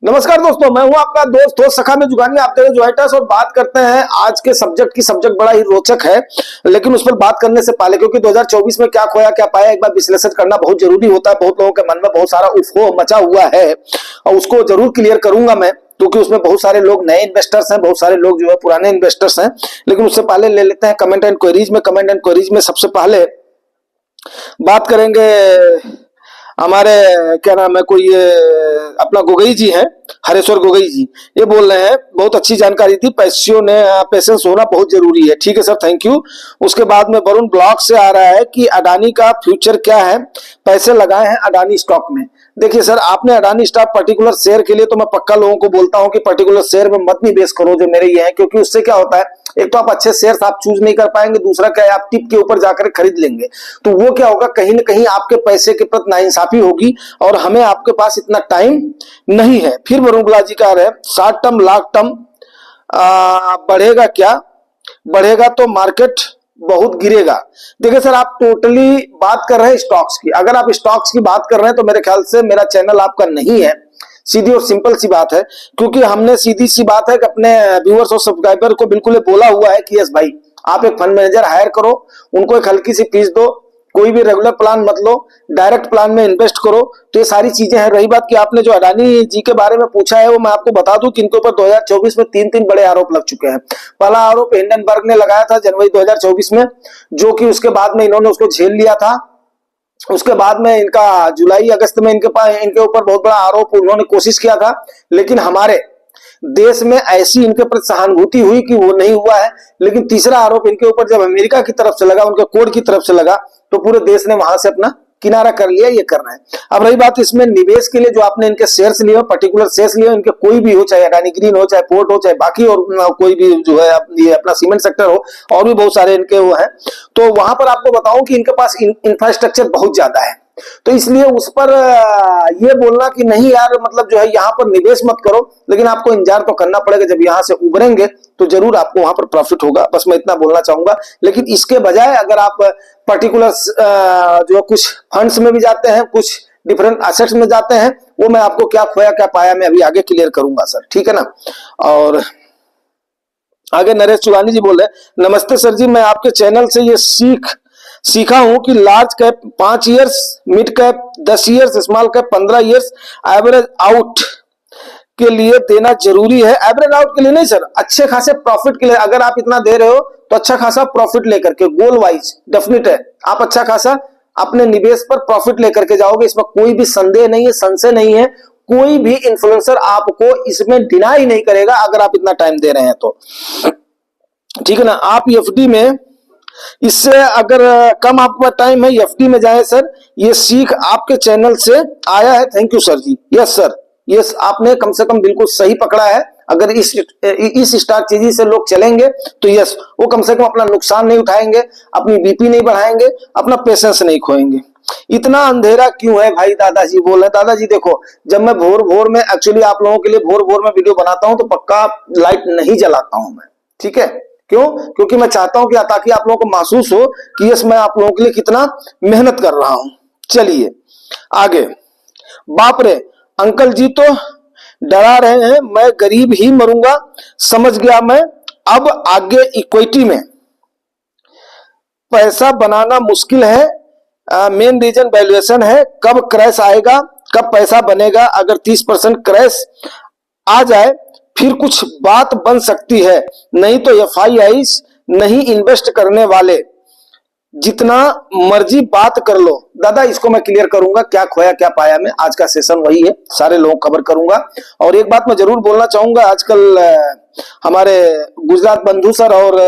नमस्कार दोस्तों, मैं हूं आपका दोस्त हो सखा में जुगानी। आप तेरे जोइटस और बात करते हैं आज के सब्जेक्ट बड़ा ही रोचक है। लेकिन उस पर बात करने से पहले, क्योंकि 2024 में क्या खोया क्या पाया, एक बार विश्लेषण करना बहुत जरूरी होता है। बहुत लोगों के मन में बहुत सारा उफ़ो मचा हुआ है और उसको जरूर क्लियर करूंगा मैं, क्योंकि उसमें बहुत सारे लोग नए इन्वेस्टर्स हैं, बहुत सारे लोग जो है पुराने इन्वेस्टर्स हैं। लेकिन उससे पहले ले लेते हैं कमेंट एंड क्वेरीज में सबसे पहले बात करेंगे हमारे क्या नाम है, कोई ये अपना गोगई जी हैं, हरेश्वर गोगई जी। ये बोल रहे हैं बहुत अच्छी जानकारी थी, पेशेंस होना बहुत जरूरी है। ठीक है सर, थैंक यू। उसके बाद में वरुण ब्लॉक से आ रहा है कि अडानी का फ्यूचर क्या है, पैसे लगाए हैं अडानी स्टॉक में। देखिए सर, आपने अडानी स्टॉक पर्टिकुलर शेयर के लिए तो मैं पक्का लोगों को बोलता हूं कि पर्टिकुलर शेयर में मत निवेश करो जो मेरे ये हैं, क्योंकि उससे क्या होता है, एक तो आप अच्छे शेयर्स आप चूज नहीं कर पाएंगे, दूसरा क्या है आप टिप के ऊपर जाकर खरीद लेंगे तो वो क्या होगा, कहीं ना कहीं आपके पैसे के प्रति नाइंसाफी होगी और हमें आपके पास इतना टाइम नहीं है। फिर वरुण गुला जी का है शॉर्ट टर्म लॉन्ग टर्म बढ़ेगा क्या, बढ़ेगा तो मार्केट बहुत गिरेगा। देखिए सर, आप टोटली बात कर रहे हैं स्टॉक्स की। अगर आप स्टॉक्स की बात कर रहे हैं तो मेरे ख्याल से मेरा चैनल आपका नहीं है। सीधी और सिंपल सी बात है, क्योंकि हमने सीधी सी बात है कि अपने व्यूअर्स और सब्सक्राइबर को बिल्कुल बोला हुआ है कि यस भाई, आप एक फंड मैनेजर हायर करो, उनको एक हल्की सी फीस दो, कोई भी रेगुलर प्लान मत लो, डायरेक्ट प्लान में इन्वेस्ट करो। तो ये सारी चीजें हैं। रही बात कि आपने जो अडानी जी के बारे में पूछा है, वो मैं आपको बता दूं कि इनके ऊपर 2024 में तीन बड़े आरोप लग चुके हैं। पहला आरोप हिंडनबर्ग ने लगाया था जनवरी 2024 में, जो कि उसके बाद में इन्होंने उसको झेल लिया था। उसके बाद में इनका जुलाई अगस्त में इनके ऊपर बहुत बड़ा आरोप उन्होंने कोशिश किया था, लेकिन हमारे देश में ऐसी इनके प्रति सहानुभूति हुई कि वो नहीं हुआ है। लेकिन तीसरा आरोप इनके ऊपर जब अमेरिका की तरफ से लगा, उनके कोर्ट की तरफ से लगा, तो पूरे देश ने वहां से अपना किनारा कर लिया। ये कर रहे हैं। अब रही बात इसमें निवेश के लिए, जो आपने इनके शेयर्स लिए, पर्टिकुलर शेयर्स लिए, इनके कोई भी हो, चाहे अडानी ग्रीन हो, चाहे पोर्ट हो, चाहे बाकी और कोई भी जो है ये अपना सीमेंट सेक्टर हो, और भी बहुत सारे इनके वो है, तो वहां पर आपको बताऊं कि इनके पास इंफ्रास्ट्रक्चर बहुत ज्यादा है। तो इसलिए उस पर ये बोलना कि नहीं यार, मतलब जो है यहाँ पर निवेश मत करो, लेकिन आपको इंतजार तो करना पड़ेगा। जब यहाँ से उभरेंगे तो जरूर आपको वहां पर प्रॉफिट होगा। बस मैं इतना बोलना चाहूंगा। लेकिन इसके बजाय अगर आप पर्टिकुलर जो कुछ फंड्स में भी जाते हैं, कुछ डिफरेंट एसेट्स में जाते हैं, वो मैं आपको क्या खोया क्या पाया मैं अभी आगे क्लियर करूंगा सर, ठीक है ना। और आगे नरेश चुगानी जी बोल रहे, नमस्ते सर जी, मैं आपके चैनल से ये सीखा हूं कि large cap 5 years, mid cap 10 years, small cap 15 years average out के लिए देना जरूरी है। एवरेज आउट के लिए नहीं सर, अच्छे खासे प्रॉफिट के लिए। अगर आप इतना दे रहे हो तो अच्छा खासा प्रॉफिट लेकर के, गोल वाइज डेफिनेट है, आप अच्छा खासा अपने निवेश पर प्रॉफिट लेकर के जाओगे। इसमें कोई भी संदेह नहीं है, संशय नहीं है। कोई भी इन्फ्लुएंसर आपको इसमें डिनाई नहीं करेगा अगर आप इतना टाइम दे रहे हैं तो, ठीक है ना। आप एफडी में, इससे अगर कम आपका टाइम है, एफडी में जाए सर। ये सीख आपके चैनल से आया है, thank you sir ji. Yes sir, yes, आपने कम से कम बिल्कुल सही पकड़ा है। अगर इस स्ट्रैटेजी से लोग चलेंगे तो यस, वो कम से कम अपना नुकसान नहीं उठाएंगे, अपनी बीपी नहीं बढ़ाएंगे, अपना पेशेंस नहीं खोएंगे। इतना अंधेरा क्यों है भाई, दादाजी बोल रहे। दादाजी देखो, जब मैं भोर भोर में, एक्चुअली आप लोगों के लिए भोर भोर में वीडियो बनाता हूं तो पक्का लाइट नहीं जलाता हूं मैं, ठीक है। क्यों? क्योंकि मैं चाहता हूं कि ताकि आप लोगों को महसूस हो कि यस, मैं आप लोगों के लिए कितना मेहनत कर रहा हूं। चलिए आगे। बाप रे, अंकल जी तो डरा रहे हैं, मैं गरीब ही मरूंगा, समझ गया मैं। अब आगे इक्विटी में पैसा बनाना मुश्किल है, मेन रीजन वैल्यूएशन है। कब क्रैश आएगा, कब पैसा बनेगा? अगर 30% क्रैश आ जाए फिर कुछ बात बन सकती है, नहीं तो एफआईआईस नहीं इन्वेस्ट करने वाले, जितना मर्जी बात कर लो। दादा इसको मैं क्लियर करूंगा, क्या खोया क्या पाया में। आज का सेशन वही है, सारे लोग कवर करूंगा। और एक बात मैं जरूर बोलना चाहूंगा, आजकल हमारे गुजरात बंधु सर और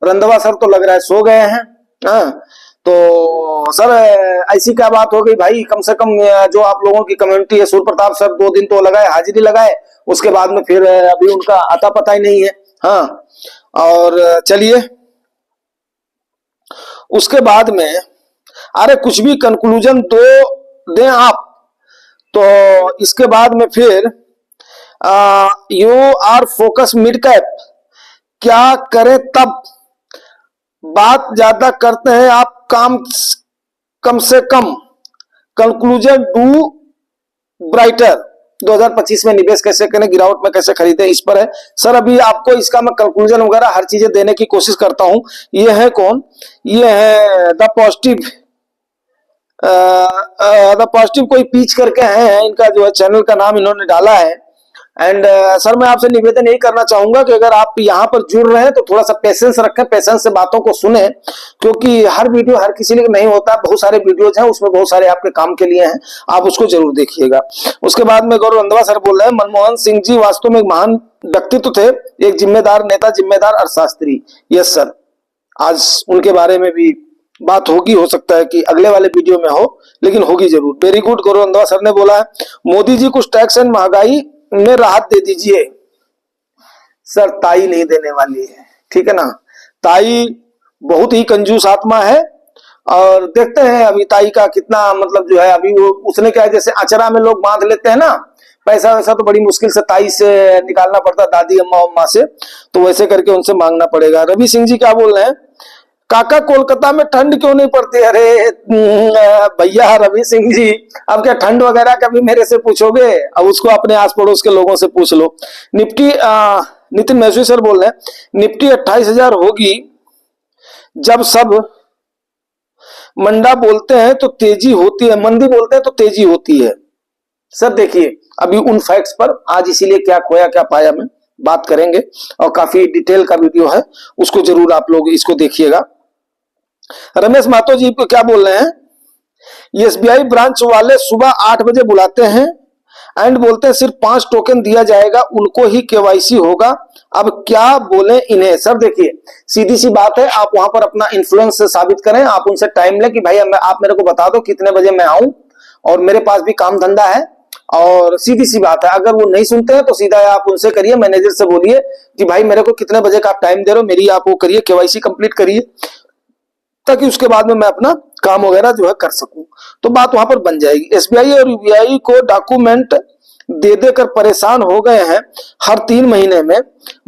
रंधवा सर तो लग रहा है सो गए हैं। हाँ, तो सर ऐसी क्या बात हो गई भाई, कम से कम जो आप लोगों की कम्युनिटी है, सूर्य प्रताप सर 2 दिन तो लगाए, हाजिरी लगाए, उसके बाद में फिर अभी उनका आता पता ही नहीं है। हाँ, और चलिए उसके बाद में, अरे कुछ भी कंक्लूजन दो दें आप, तो इसके बाद में फिर you are focus mid cap, क्या करें तब? बात ज्यादा करते हैं आप, काम कम से कम। कंक्लूजन डू ब्राइटर, 2025 में निवेश कैसे करें, गिरावट में कैसे खरीदें, इस पर है सर। अभी आपको इसका मैं कंक्लूजन वगैरह हर चीजें देने की कोशिश करता हूं। ये है कौन, ये है द पॉजिटिव कोई पीच करके हैं, इनका जो है चैनल का नाम इन्होंने डाला है। एंड सर मैं आपसे निवेदन यही करना चाहूंगा कि अगर आप यहाँ पर जुड़ रहे हैं तो थोड़ा सा पेशेंस रखें, पेशेंस से बातों को सुने, क्योंकि हर वीडियो हर किसी लिए नहीं होता। बहुत सारे वीडियोज हैं, उसमें बहुत सारे आपके काम के लिए हैं, आप उसको जरूर देखिएगा। उसके बाद में गौरव रंधावा सर बोल रहे हैं, मनमोहन सिंह जी वास्तव में एक महान व्यक्तित्व थे, एक जिम्मेदार नेता, जिम्मेदार अर्थशास्त्री। यस सर, आज उनके बारे में भी बात होगी, हो सकता है कि अगले वाले वीडियो में हो, लेकिन होगी जरूर। Very good. Gaurav Randhawa sir ने बोला है, मोदी जी कुछ टैक्स एंड महंगाई में राहत दे दीजिए। सर ताई नहीं देने वाली है, ठीक है ना। ताई बहुत ही कंजूस आत्मा है, और देखते हैं अभी ताई का कितना मतलब जो है, अभी वो उसने क्या है, जैसे अचरा में लोग बांध लेते हैं ना पैसा, वैसा तो बड़ी मुश्किल से ताई से निकालना पड़ता, दादी अम्मा से, तो वैसे करके उनसे मांगना पड़ेगा। रवि सिंह जी क्या बोल रहे हैं, काका कोलकाता में ठंड क्यों नहीं पड़ती? अरे भैया रवि सिंह जी, अब क्या ठंड वगैरह कभी मेरे से पूछोगे? अब उसको अपने आस पड़ोस के लोगों से पूछ लो। निफ्टी नितिन मैसवी सर बोल रहे हैं, निफ्टी 28,000 होगी जब सब मंदा बोलते हैं तो तेजी होती है, मंदी बोलते हैं तो तेजी होती है। सर देखिए अभी उन फैक्ट्स पर आज इसीलिए क्या खोया क्या पाया में बात करेंगे, और काफी डिटेल का वीडियो है, उसको जरूर आप लोग इसको देखिएगा। रमेश मातो जी क्या बोल रहे हैं, एसबीआई ब्रांच वाले सुबह 8 बजे बुलाते हैं एंड बोलते हैं सिर्फ 5 टोकन दिया जाएगा, उनको ही केवाईसी होगा, अब क्या बोले इन्हें? सर देखिए सीधी सी बात है, आप वहां पर अपना इन्फ्लुएंस साबित करें, आप उनसे टाइम लें कि भाई आप मेरे को बता दो कितने बजे मैं आऊं, और मेरे पास भी काम धंधा है, और सीधी सी बात है। अगर वो नहीं सुनते हैं तो सीधा आप उनसे करिए, मैनेजर से बोलिए कि भाई मेरे को कितने बजे का आप टाइम दे रहे हो, मेरी आप वो करिए, केवाईसी कंप्लीट करिए, ताकि उसके बाद में मैं अपना काम वगैरह जो है कर सकूं, तो बात वहां पर बन जाएगी। एसबीआई और यूबीआई को डॉक्यूमेंट दे देकर परेशान हो गए हैं, हर 3 महीने में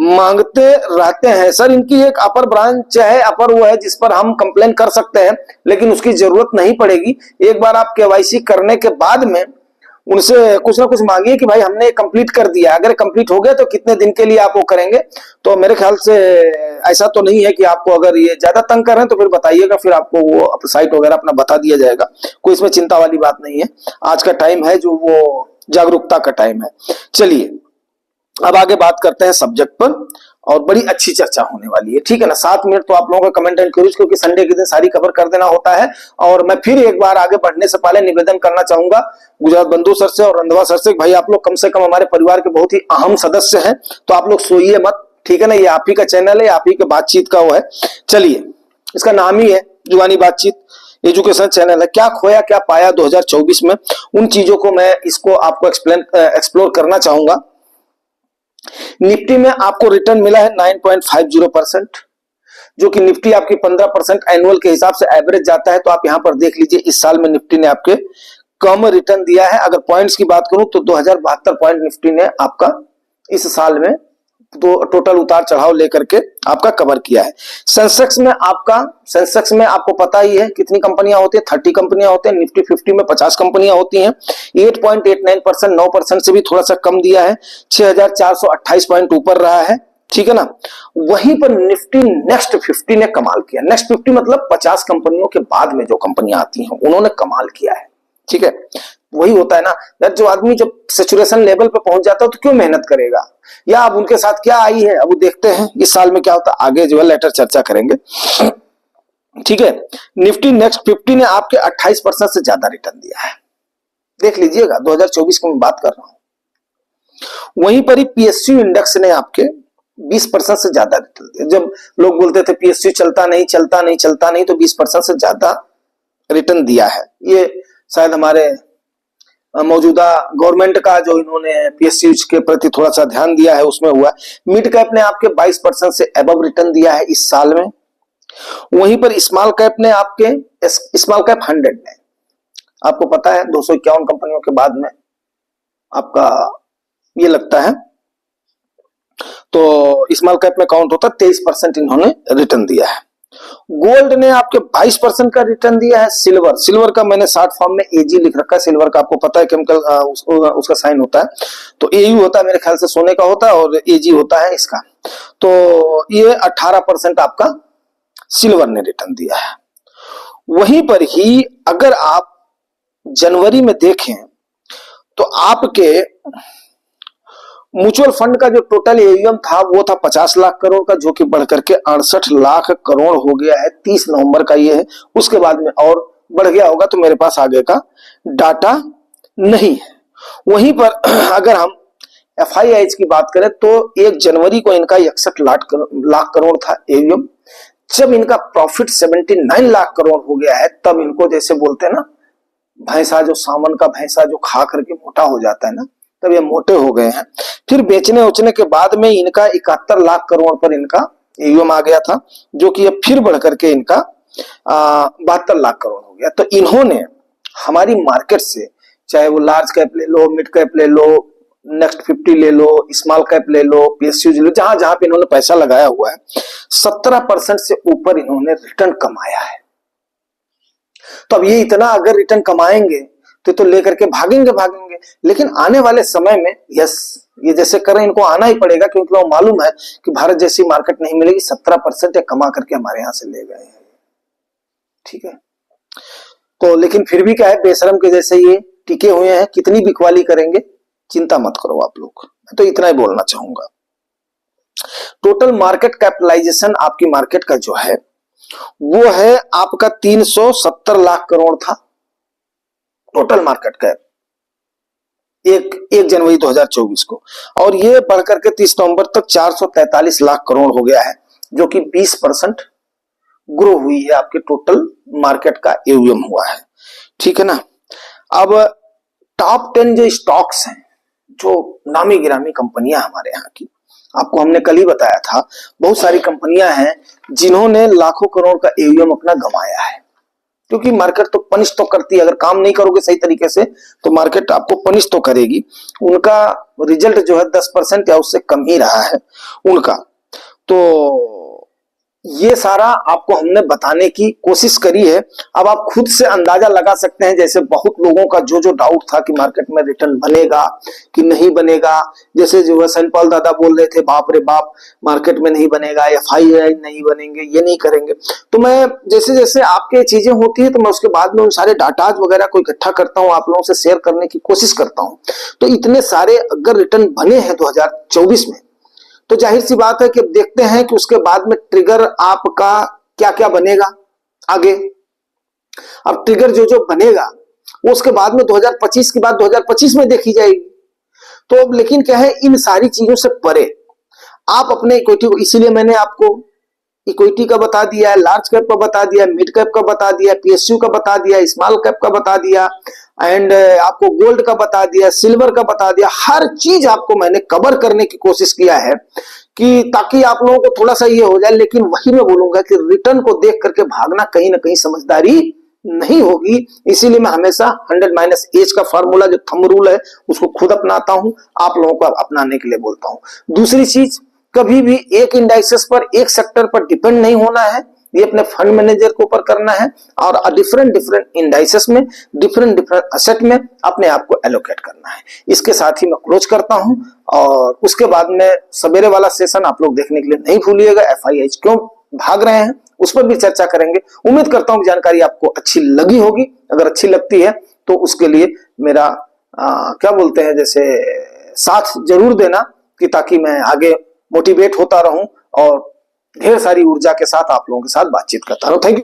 मांगते रहते हैं। सर इनकी एक अपर ब्रांच है, अपर वो है जिस पर हम कंप्लेन कर सकते हैं, लेकिन उसकी जरूरत नहीं पड़ेगी। एक बार आप केवाईसी करने के बाद में उनसे कुछ ना कुछ मांगिए कि भाई हमने कंप्लीट कर दिया, अगर कंप्लीट हो गया तो कितने दिन के लिए आप वो करेंगे। तो मेरे ख्याल से ऐसा तो नहीं है कि आपको अगर ये ज्यादा तंग कर रहे हैं तो फिर बताइएगा, फिर आपको वो साइट वगैरह अपना बता दिया जाएगा, कोई इसमें चिंता वाली बात नहीं है। आज का टाइम है जो वो जागरूकता का टाइम है। चलिए अब आगे बात करते हैं सब्जेक्ट पर, और बड़ी अच्छी चर्चा होने वाली है, ठीक है ना। 7 मिनट तो आप लोगों का कमेंट एंड क्यूरीज, क्योंकि संडे के दिन सारी खबर कर देना होता है। और मैं फिर एक बार आगे बढ़ने से पहले निवेदन करना चाहूंगा गुजरात बंधु सर से और रंधावा सर से, भाई आप लोग कम से कम हमारे परिवार के बहुत ही अहम सदस्य हैं, तो आप लोग सोइए मत, ठीक है ना। ये आप ही का चैनल है, आप ही के बातचीत का वो है। चलिए इसका नाम ही है जुबानी बातचीत एजुकेशन चैनल है। क्या खोया क्या पाया 2024 में, उन चीजों को मैं इसको आपको एक्सप्लोर करना चाहूंगा। निफ्टी में आपको रिटर्न मिला है 9.50%, जो कि निफ्टी आपकी 15% एनुअल के हिसाब से एवरेज जाता है। तो आप यहां पर देख लीजिए इस साल में निफ्टी ने आपके कम रिटर्न दिया है। अगर पॉइंट्स की बात करूं तो 2072 पॉइंट निफ्टी ने आपका इस साल में तो टोटल उतार चढ़ाव लेकर के आपका कवर किया है। सेंसेक्स में आपको पता ही है कितनी कंपनियां होती है, 30 कंपनियां होती है। निफ्टी 50 में 50 कंपनियां होती हैं। 8.89%, 9% से भी थोड़ा सा कम दिया है, 6428 पॉइंट ऊपर रहा है, ठीक है ना। वहीं पर निफ्टी नेक्स्ट 50 ने कमाल किया। नेक्स्ट 50 मतलब 50 कंपनियों के बाद में जो कंपनियां आती हैं उन्होंने कमाल किया है, ठीक है। वही होता है ना यार, जो आदमी जब सेचुरेशन लेवल पे पहुंच जाता है तो क्यों मेहनत करेगा, या अब उनके साथ क्या आई है, अब देखते हैं इस साल में क्या होता है, आगे जो है लेटर चर्चा करेंगे, ठीक है। निफ्टी नेक्स्ट 50 ने आपके 28% से ज्यादा रिटर्न दिया है, देख लीजिएगा 2024 की मैं बात कर रहा हूं। वहीं पर ही पीएसयू इंडेक्स ने आपके 20% से ज्यादा रिटर्न दिया। जब लोग बोलते थे पीएसयू चलता नहीं, तो 20% से ज्यादा रिटर्न दिया है। ये शायद हमारे मौजूदा गवर्नमेंट का जो इन्होंने पीएसयू के प्रति थोड़ा सा ध्यान दिया है उसमें हुआ। मिड कैप ने आपके 22% से अबव रिटर्न दिया है इस साल में। वहीं पर स्मॉल कैप ने आपके स्मॉल कैप 100 में आपको पता है 251 कंपनियों के बाद में आपका ये लगता है, तो स्मॉल कैप में काउंट होता 23% इन्होंने रिटर्न दिया है। गोल्ड ने आपके 22% का रिटर्न दिया है। सिल्वर का मैंने शॉर्ट फॉर्म में एजी लिख रखा है। सिल्वर का आपको पता है केमिकल उसका साइन होता है, तो एयू होता है मेरे ख्याल से सोने का होता है और एजी होता है इसका। तो ये 18% आपका सिल्वर ने रिटर्न दिया है। वहीं पर ही अगर आप जनवरी में देखें तो आपके म्यूचुअल फंड का जो टोटल एयूएम था वो था 50 लाख करोड़ का, जो कि बढ़कर के 68 लाख करोड़ हो गया है। 30 नवंबर का ये है, उसके बाद में और बढ़ गया होगा, तो मेरे पास आगे का डाटा नहीं है। वहीं पर अगर हम एफआईआईज की बात करें तो 1 जनवरी को इनका 61 लाख करोड़ था एयूएम। जब इनका प्रॉफिट 79 लाख करोड़ हो गया है, तब इनको जैसे बोलते हैं ना, भैंसा जो सावन का भैंसा जो खा करके मोटा हो जाता है ना, तब ये मोटे हो गए हैं। फिर बेचने उचने के बाद में इनका 71 लाख करोड़ पर इनका एयूएम आ गया था, जो कि अब फिर बढ़ करके इनका 72 लाख करोड़ हो गया। तो इन्होंने हमारी मार्केट से, चाहे वो लार्ज कैप ले लो, मिड कैप ले लो, नेक्स्ट 50 ले लो, स्मॉल कैप ले लो, पीएसयू ले लो, जहां जहां पे इन्होंने पैसा लगाया हुआ है, 17% से ऊपर इन्होंने रिटर्न कमाया है। तो अब ये इतना अगर रिटर्न कमाएंगे तो लेकर के भागेंगे, लेकिन आने वाले समय में यस, ये जैसे करें इनको आना ही पड़ेगा, क्योंकि वो मालूम है कि भारत जैसी मार्केट नहीं मिलेगी। 17% या कमा करके हमारे यहां से ले गए हैं, ठीक है। तो लेकिन फिर भी क्या है, बेशरम के जैसे ये टिके हुए हैं, कितनी बिकवाली करेंगे चिंता मत करो आप लोग। मैं तो इतना ही बोलना चाहूंगा। टोटल मार्केट कैपिटलाइजेशन आपकी मार्केट का जो है वो है आपका 370 लाख करोड़ था टोटल मार्केट कैप 1 जनवरी 2024 को, और ये बढ़कर के 30 नवंबर तक 443 लाख करोड़ हो गया है, जो कि 20% ग्रो हुई है आपके टोटल मार्केट का एयूएम हुआ है, ठीक है ना। अब टॉप 10 जो स्टॉक्स हैं, जो नामी गिरामी कंपनियां हमारे यहाँ की, आपको हमने कल ही बताया था, बहुत सारी कंपनियां हैं जिन्होंने लाखों करोड़ का एयूएम अपना गंवाया है, क्योंकि मार्केट तो पनिश तो करती है। अगर काम नहीं करोगे सही तरीके से तो मार्केट आपको पनिश तो करेगी। उनका रिजल्ट जो है 10% या उससे कम ही रहा है उनका। तो ये सारा आपको हमने बताने की कोशिश करी है। अब आप खुद से अंदाजा लगा सकते हैं, जैसे बहुत लोगों का जो डाउट था कि मार्केट में रिटर्न बनेगा कि नहीं बनेगा, जैसे जो सैनपाल दादा बोल रहे थे, बाप रे बाप मार्केट में नहीं बनेगा, एफआईआई नहीं बनेंगे, ये नहीं करेंगे। तो मैं जैसे जैसे आपके चीजें होती है तो मैं उसके बाद में उन सारे डाटाज वगैरह को इकट्ठा करता हूँ, आप लोगों से शेयर करने की कोशिश करता हूँ। तो इतने सारे अगर रिटर्न बने हैं 2024 में, तो जाहिर सी बात है कि अब देखते हैं कि उसके बाद में ट्रिगर आपका क्या क्या बनेगा आगे। अब ट्रिगर जो बनेगा वो उसके बाद में 2025 की बात 2025 में देखी जाएगी। तो अब लेकिन क्या है, इन सारी चीजों से परे आप अपने इक्विटी को, इसीलिए मैंने आपको इक्विटी का बता दिया है, लार्ज कैप का बता दिया, मिड कैप का बता दिया, पीएसयू का बता दिया, स्मॉल कैप का बता दिया, एंड आपको गोल्ड का बता दिया, सिल्वर का बता दिया। हर चीज आपको मैंने कवर करने की कोशिश किया है कि ताकि आप लोगों को थोड़ा सा ये हो जाए। लेकिन वही मैं बोलूंगा कि रिटर्न को देख करके भागना कहीं ना कहीं समझदारी नहीं होगी। इसीलिए मैं हमेशा 100 - का फॉर्मूला जो थंब रूल है उसको खुद अपनाता हूं, आप लोगों को अपनाने के लिए बोलता हूं। दूसरी चीज, कभी भी एक इंडाइसेस पर, एक सेक्टर पर डिपेंड नहीं होना है, ये अपने फंड मैनेजर के ऊपर करना है और डिफरेंट इंडाइसेस में, डिफरेंट असेट में अपने आप को एलोकेट करना है। इसके साथ ही मैं क्लोज करता हूं, और उसके बाद में सवेरे वाला सेशन आप लोग देखने के लिए नहीं भूलिएगा। एफआईआई क्यों भाग रहे हैं उस पर भी चर्चा करेंगे। उम्मीद करता हूं कि जानकारी आपको अच्छी लगी होगी। अगर अच्छी लगती है तो उसके लिए मेरा क्या बोलते हैं, जैसे साथ जरूर देना, कि ताकि मैं आगे मोटिवेट होता रहूं और ढेर सारी ऊर्जा के साथ आप लोगों के साथ बातचीत करता रहूं। Thank you.